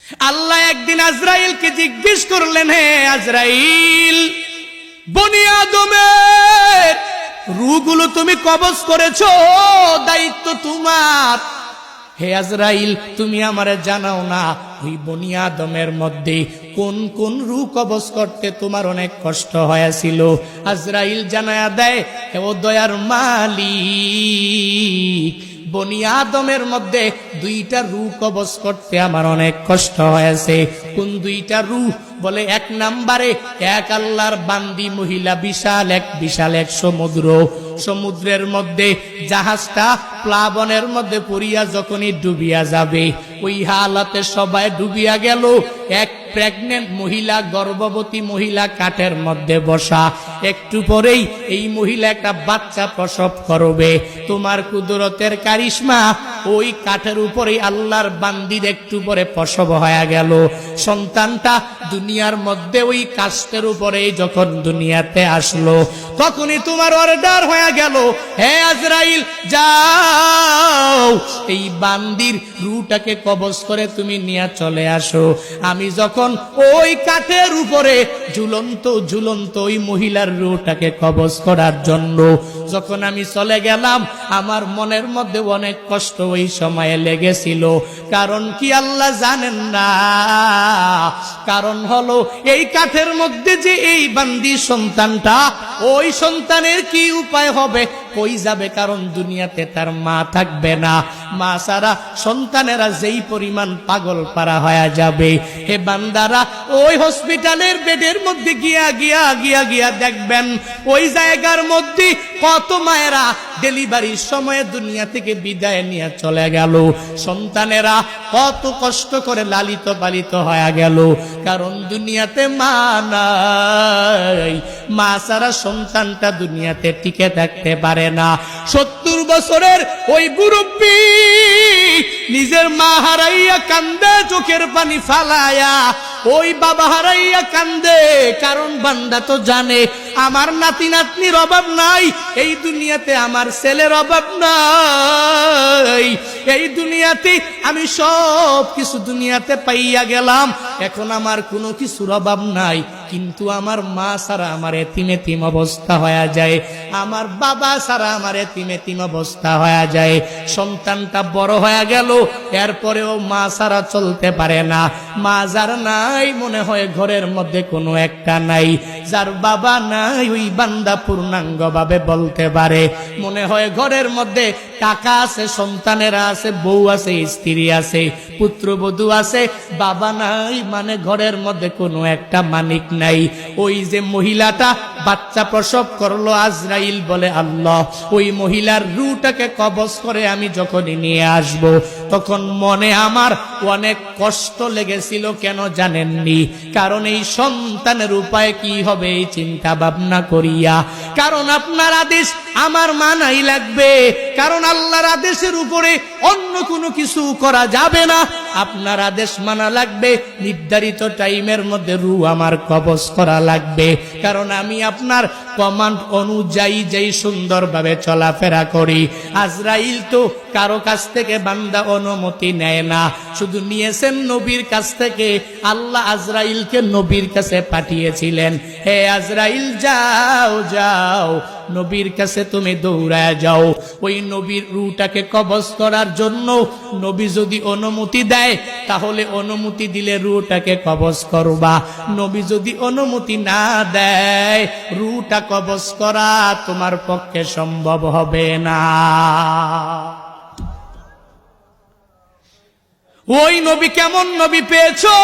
আল্লাহ একদিন আজরাইলকে জিজ্ঞেস করলেন, হে আজরাইল, বনি আদমের রূহগুলো তুমি কবজ করেছো, দায়িত্ব তোমার। হে আজরাইল, তুমি আমারে জানাও না ওই বনি আদমের মধ্যে কোন কোন রূহ কবজ করতে তোমার অনেক কষ্ট হয়েছিল। আজরাইল জানায়া দেয়, হে ও দয়ার মালিক, বনি আদমের মধ্যে দুইটা রূহ কবজ করতে আমার অনেক কষ্ট হয়েছে। কোন দুইটা রূহ? বলে এক নম্বরে এক আল্লাহর বান্দি মহিলা, বিশাল এক সমুদ্রের মধ্যে জাহাজটা প্লাবনের মধ্যে পড়িয়া যখনই ডুবিয়া যাবে, ওই হালাতে সবাই ডুবিয়া গেল। এক প্রেগনেন্ট মহিলা, গর্ভবতী মহিলা কাঠের মধ্যে বসা, একটু পরেই এই মহিলা একটা বাচ্চা প্রসব করবে। তোমার কুদরতের কারিশমা, ওই কাঠের উপরেই আল্লাহর বান্দির একটু পরে প্রসব হয়ে গেল। সন্তানটা দুনিয়ার মধ্যে ওই কাষ্টের উপরেই যখন দুনিয়াতে আসলো, তখনই তোমার অর্ডার হয়ে গেল, হে আজরাইল, যাও এই বান্দির রূহটাকে কবজ করে তুমি নিয়ে চলে আসো। আমি যখন ওই কাঠের উপরে ঝুলন্ত ওই মহিলার রূহটাকে কবজ করার জন্য যখন আমি চলে গেলাম, আমার মনের মধ্যে অনেক কষ্ট ওই সময়ে লেগেছিল। কারণ কি আল্লাহ জানেন না? কারণ হলো এই কাঠের মধ্যে যে এই বান্দি সন্তানটা, ওই সন্তানের কি উপায় হবে, কই যাবে? কারণ দুনিয়াতে তার মা থাকবে না। মা ছাড়া সন্তানেরা যেই পরিমাণ পাগল পারা হয়ে যাবে, হে বান্দারা, ওই হসপিটালের বেডের মধ্যে গিয়া দেখবেন, ওই জায়গার মধ্যে কত মায়েরা ডেলিভারির সময়ে দুনিয়া থেকে বিদায় নিয়ে চলে গেল। সন্তানেরা কত কষ্ট করে লালিত পালিত হয়ে গেল, কারণ দুনিয়াতে মা নাই। মা ছাড়া সন্তানটা দুনিয়াতে টিকে থাকতে পারে না। 70 বছরের ওই মুরব্বী নিজের মা হারাইয়া কান্দে, চোখের পানি ফালায়া, ওই বাবা হারাইয়া কান্দে। কারণ বান্দা তো জানে আমার নাতি নাতনির অভাব নাই, এই দুনিয়াতে আমার ছেলের অভাব নাই, এই দুনিয়াতে আমি সব কিছু দুনিয়াতে পাইয়া গেলাম, এখন আমার কোনো কিছুর অভাব নাই। কিন্তু আমার মা ছাড়া আমার এতিম অবস্থা হয়ে যায়, আমার বাবা ছাড়া আমার এতিম অবস্থা হয়ে যায়। সন্তানটা বড় হয়ে গেল, এরপরেও মা ছাড়া চলতে পারে না। মা যার নাই, মনে হয় ঘরের মধ্যে কোনো একটা নাই। যার বাবা নাই, ওই বান্দা পূর্ণাঙ্গ ভাবে বলতে পারে, মনে হয় ঘরের মধ্যে টাকা আছে, সন্তানেরা আছে, বউ আছে, স্ত্রী আছে, পুত্রবধূ আছে, বাবা নাই, মানে ঘরের মধ্যে কোনো একটা মানিক নাই। ওই যে মহিলাটা বাচ্চা প্রসব করলো, আজরাইল বলে, আল্লাহ, ওই মহিলার রূহটাকে কবজ করে আমি যখনই নিয়ে আসব, তখন মনে আমার অনেক কষ্ট লেগেছিল। কেন জানেননি? কারণ এই সন্তানের উপায় কি হবে এই চিন্তা ভাবনা করিয়া। কারণ আপনার আদেশ আমার মানাই লাগবে, কারণ আল্লাহর আদেশের উপরে অন্য কোনো কিছু করা যাবে না। আপনার আদেশ মানা লাগবে, নির্ধারিত টাইমের মধ্যে রূহ আমার কবজ করা লাগবে। কারণ আমি আপনার কমান্ড অনুযায়ী যেই সুন্দরভাবে চলাফেরা করি। আজরাইল তো কারো কাছ থেকে বান্দা অনুমতি নেয় না, শুধু নিয়েছেন নবীর কাছ থেকে। আল্লাহ আজরাইলকে নবীর কাছে পাঠিয়েছিলেন, হে আজরাইল, যাও নবীর কাছে তুমি দৌড়ায় যাও, ওই নবীর রূহটাকে কবজ করার জন্য। নবী যদি অনুমতি দেয়, তাহলে অনুমতি দিলে রূহটাকে কবজ করবা। নবী যদি অনুমতি না দেয়, রূহটা কবজ করা তোমার পক্ষে সম্ভব হবে না। ওই নবী কেমন নবী পেয়েছো?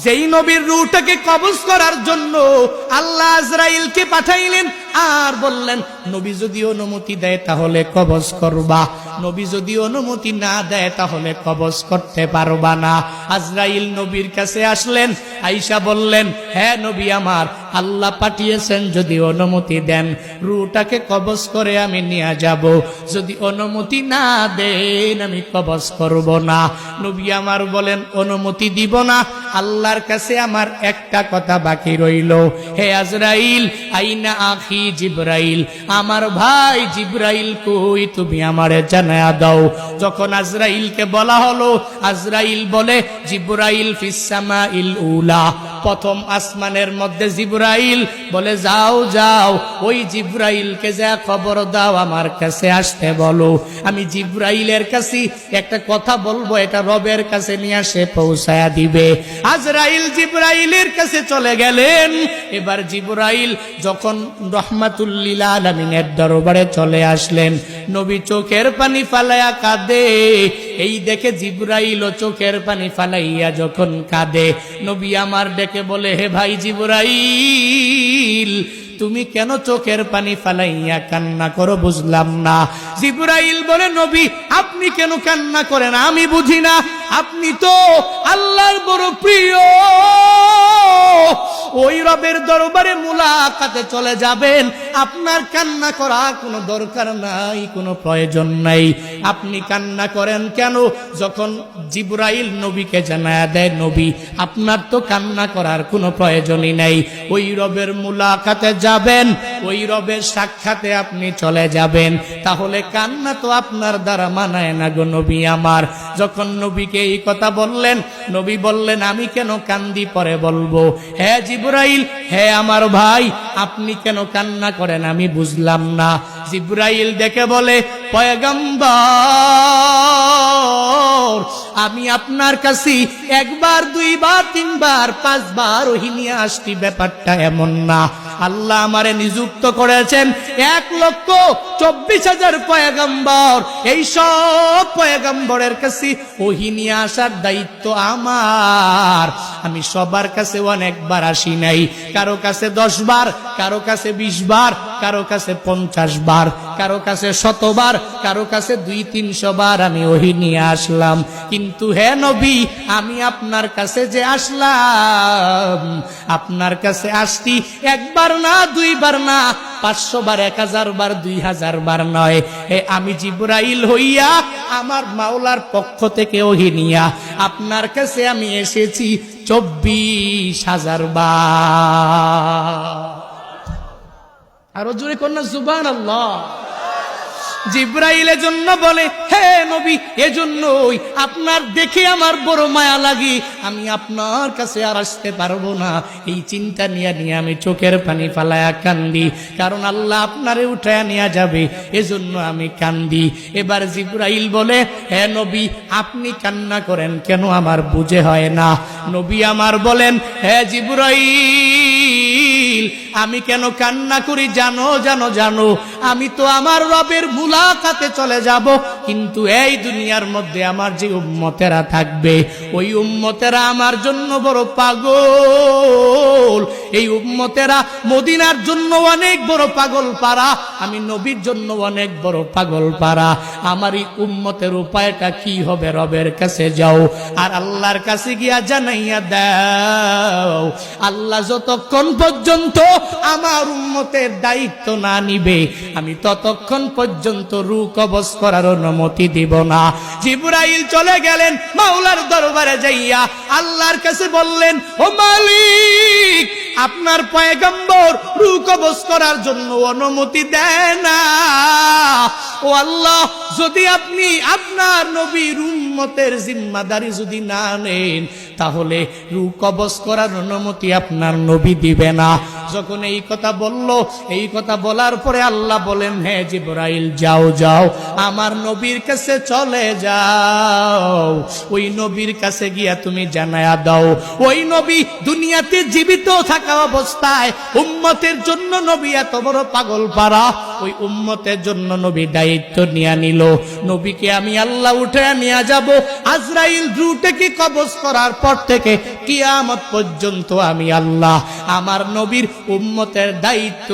যেই নবীর রূহটাকে কবজ করার জন্য আল্লাহ আজরাইলকে পাঠাইলেন, আর বললেন, নবী যদি অনুমতি দেয় তাহলে কবজ করবা, নবী যদি অনুমতি না দেয় তাহলে কবজ করতে পারবা না। আজরাইল নবীর কাছে আসলেন, আয়েশা বললেন, হ্যাঁ নবী আমার, আল্লাহ পাঠিয়েছেন, যদি অনুমতি দেন রূহটাকে কবজ করে আমি নিয়ে যাব, যদি অনুমতি না দেন আমি কবজ করব না। নবী আমার বলেন, অনুমতি দিব না, আল্লাহর কাছে আমার একটা কথা বাকি রইল, হে আজরাইল, আইনা আখি জিবরাইল, আমার ভাই জিবরাইল কই, তুমি আমারে জানায়া দাও। যখন আজরাইলকে বলা হলো, আজরাইল বলে জিবরাইল ফিস সামাইল উলা, প্রথম আসমানের মধ্যে জিবরাইল বলে যাও যাও, ওই জিবরাইলকে যা খবর দাও আমার কাছে আসতে বলো। আমি জিবরাইলের কাছে একটা কথা বলবো, এটা রবের কাছে নিয়ে আসে পৌঁছায়া দিবে। আজরাইল জিবরাইলের কাছে চলে গেলেন। এবার জিবরাইল যখন রহমাতুল লিল আলামিনের দরবারে চলে আসলেন, নবী চোখের পানি ফালাইয়া কাঁদে। এই দেখে জিবরাইল ও চোখের পানি ফালাইয়া যখন কাঁদে, নবী আমার ডেকে বলে, হে ভাই জিবরাইল, তুমি কেন চোখের পানি ফালাইয়া কান্না করো বুঝলাম না। জিবরাইল বলে, নবী আপনি কেন কান্না করেন আমি বুঝি না, আপনি তো আল্লাহর বড় প্রিয়, ওই রবের দরবারে মুলাকাতে চলে যাবেন, আপনার কান্না করা কোনো দরকার নাই, কোনো প্রয়োজন নাই, আপনি কান্না করেন কেন? যখন জিবরাইল নবীকে জানায়া দেয়, নবী আপনার তো কান্না করার কোনো প্রয়োজনই নাই, ওই রবের মুলাকাতে যাবেন, ওই রবের সাক্ষাতে আপনি চলে যাবেন, তাহলে কান্না তো আপনার দ্বারা মানায় না গো নবী আমার। যখন নবীকে এই কথা বললেন, নবী বললেন, আমি কেন কান্দি পরে বলবো। হ্যাঁ জিবরাইল, হ্যাঁ আমার ভাই, আপনি কেন কান্না করেন আমি বুঝলাম না। জিবরাইল দেখে বলে, পয়গম্বর, আমি আপনার কাছে একবার দুইবার তিনবার পাঁচবার ওহী নিয়ে আসছি, ব্যাপারটা এমন না। আল্লাহ আমারে নিযুক্ত করেছেন 1,24,000 পয়গম্বর, এই সব পয়গম্বরের কাছে ওহী নিয়ে আসার দায়িত্ব আমার। আমি সবার কাছে অনেকবার আসি নাই, কারো কাছে 10 বার, কারো কাছে 20 বার, কারো কাছে 50 বার, কারো কাছে 100 বার, কারো কাছে 200-300 বার আমি ওহী নিয়ে আসলাম। কিন্তু হে নবী, আমি আপনার কাছে যে আসলাম, আপনার কাছে আসছি একবার না, দুইবার না, 500 বার, 1000 বার, 2000 বার নয়। আমি জিবরাইল হইয়া আমার মাওলার পক্ষ থেকে ওহী নিয়া আপনার কাছে আমি এসেছি 24,000 বার। আরো জোরে কন্যা সুবহানাল্লাহ। জিবরাইলের জন্য বলে, হে নবী, এজন্যই আপনার দেখে আমার বড় মায়া লাগি, আমি আপনার কাছে আর আসতে পারবো না, এই চিন্তা নিয়ে আমি চোখের পানি ফালায়া কান্দি, কারণ আল্লাহ আপনারে উঠায়া নিয়ে যাবে, এজন্য আমি কান্দি। এবার জিবরাইল বলে, হে নবী আপনি কান্না করেন কেন আমার বুঝে হয় না। নবী আমার বলেন, হে জিবরাইল, আমি কেন কান্না করি জানো জানো জানো, আমি তো আমার রবের মুলাকাতে চলে যাব, কিন্তু এই দুনিয়ার মধ্যে আমার যে উম্মতেরা থাকবে, ওই উম্মতেরা আমার জন্য বড় পাগল, এই উম্মতেরা মদিনার জন্য অনেক বড় পাগল পারা, আমি নবীর জন্য অনেক বড় পাগল পারা। আমার এই উম্মতের উপায়টা কি হবে? রবের কাছে যাও আর আল্লাহর কাছে গিয়া জানাইয়া দাও, আল্লাহ যতক্ষণ পর্যন্ত আমার উম্মতের দায়িত্ব না নিবে, আমি ততক্ষণ পর্যন্ত রূহ কবজ করার অনুমতি দিব না। জিবরাইল চলে গেলেন, মাওলার দরবারে যাইয়া আল্লাহর কাছে বললেন, ও মালিক, আপনার পয়গম্বর রূহ কবজ করার জন্য অনুমতি দেয় না। ও আল্লাহ, যদি আপনি আপনার নবীর উম্মতের জিম্মাদারি যদি না নেন, তাহলে রূহ কবজ করার অনুমতি আপনার নবী দিবে না। যখন এই কথা বলল, এই কথা বলার পরে আল্লাহ বলেন, হে জিবরাইল, যাও যাও, আমার নবীর কাছে চলে যাও, ওই নবীর কাছে গিয়া তুমি জানায়া দাও, ওই নবী দুনিয়াতে জীবিত থাকা অবস্থায় উম্মতের জন্য নবী এত বড় পাগল পারা, ওই উম্মতের জন্য নবী দায়িত্ব নিয়ে নিল, নবীকে আমি আল্লাহ উঠে নিয়ে যাব, আজরাইল রূহটাকে কবজ করার পর থেকে কিয়ামত পর্যন্ত আমি আল্লাহ আমার নবীর উম্মতের দায়িত্ব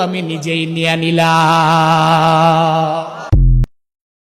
আমি নিজেই নিয়ে নিলাম।